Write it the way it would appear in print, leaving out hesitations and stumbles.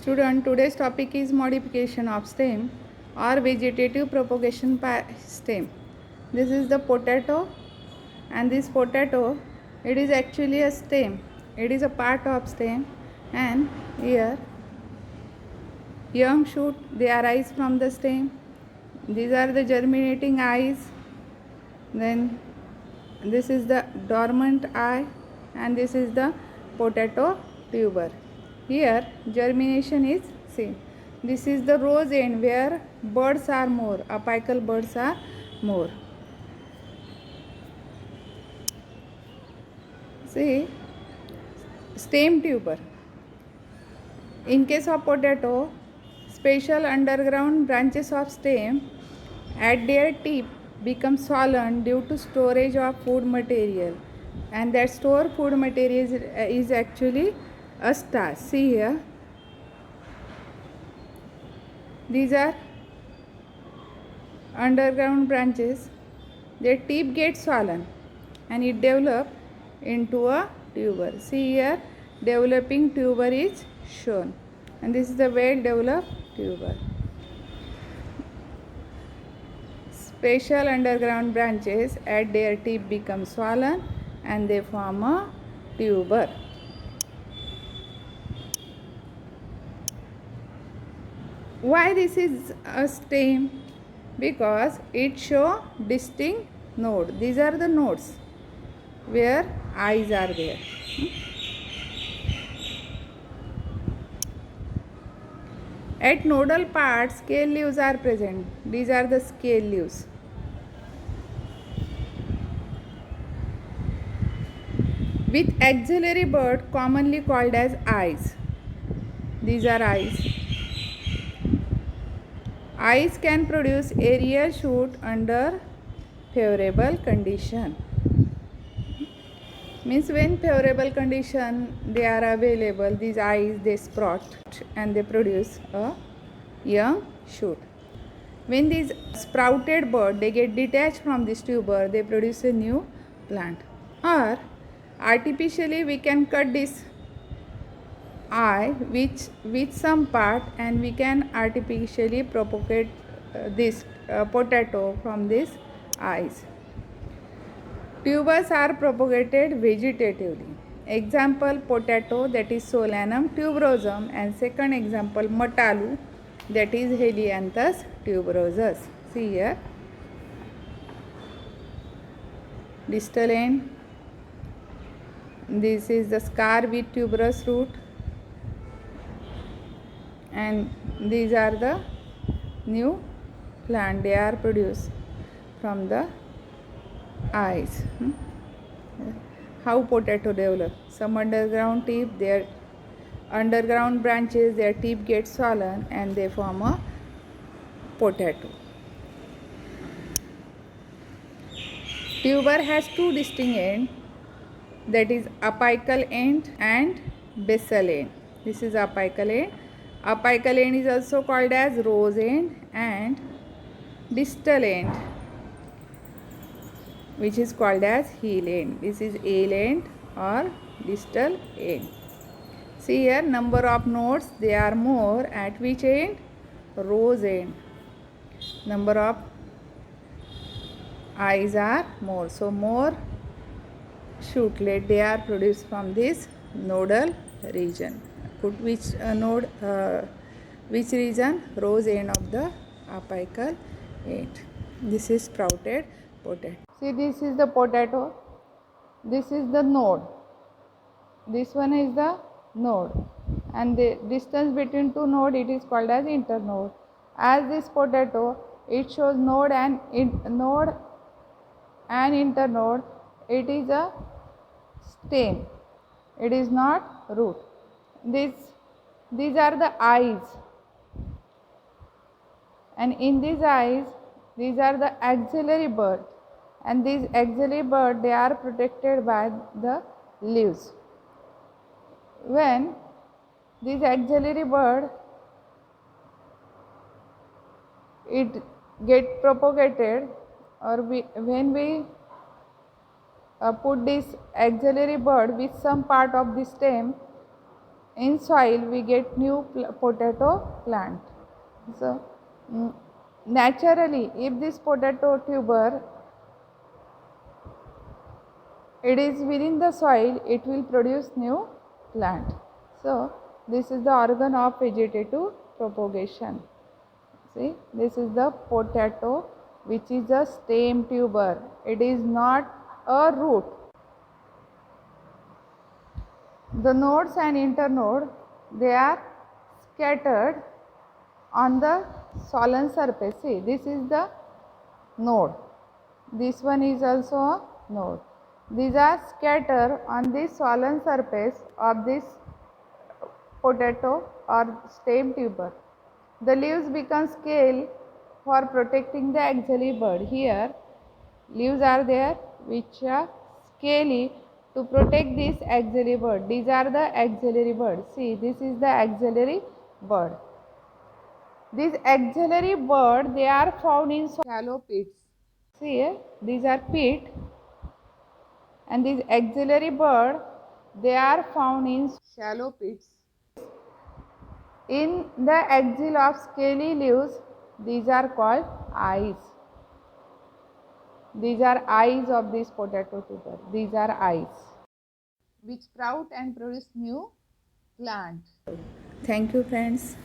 Student, today's topic is modification of stem or vegetative propagation by stem. This is the potato, and this potato, it is actually a stem. It is a part of stem, and here young shoot they arise from the stem. These are the germinating eyes. Then this is the dormant eye, and this is the potato tuber. Here germination is seen. This is the rose end where buds are more, apical buds are more. See, stem tuber. In case of potato, special underground branches of stem at their tip become swollen due to storage of food material, and that store food material is actually a starch. See here, these are underground branches. Their tip gets swollen and it develops into a tuber. See here, developing tuber is shown, and this is the well developed tuber. Special underground branches at their tip become swollen and they form a tuber. Why this is a stem? Because it show distinct node. These are the nodes where eyes are there. At nodal parts, scale leaves are present. These are the scale leaves. With axillary bud commonly called as eyes. These are eyes. Eyes can produce aerial shoot under favorable condition. Means when favorable condition they are available, these eyes they sprout and they produce a young shoot. When these sprouted bud they get detached from this tuber, they produce a new plant. Or artificially we can cut this eye with some part, and we can artificially propagate this potato from these eyes. Tubers are propagated vegetatively. Example potato, that is Solanum tuberosum, and second example Matalu, that is Helianthus tuberosus. See here, distal end. This is the scar with tuberous root, and these are the new plant they are produced from the eyes. How potato develop? Some underground tip, their underground branches, their tip gets swollen and they form a potato. Tuber has two distinct ends, that is apical end and basal end. This is apical end. Apical end is also called as rose end, and distal end, which is called as heel end. This is ale end or distal end. See here, number of nodes they are more at which end? Rose end. Number of eyes are more, so more shootlet they are produced from this nodal region. Put which node, which region? Rose end of the apical end. This is sprouted potato. See, this is the potato. This is the node. This one is the node, and the distance between two nodes it is called as internode. As this potato, it shows node and internode. It is a stem. It is not root. These are the eyes, and in these eyes, these are the axillary bud, and these axillary bud they are protected by the leaves. When this axillary bud it get propagated, or when we put this axillary bud with some part of the stem, in soil we get new potato plant. So naturally, if this potato tuber it is within the soil, it will produce new plant. So this is the organ of vegetative propagation. See, this is the potato, which is a stem tuber. It is not a root. The nodes and internode, they are scattered on the soil surface. See, this is the node. This one is also a node. These are scattered on the soil surface of this potato or stem tuber. The leaves become scale for protecting the axillary bud. Here, leaves are there which are scaly to protect this axillary bud. These are the axillary bud. See, this is the axillary bud. These axillary bud, they are found in shallow pits. See here, these are pit, and these axillary bud, they are found in shallow pits. In the axil of scaly leaves, these are called eyes. These are eyes of this potato tuber. These are eyes which sprout and produce new plant. Thank you, friends.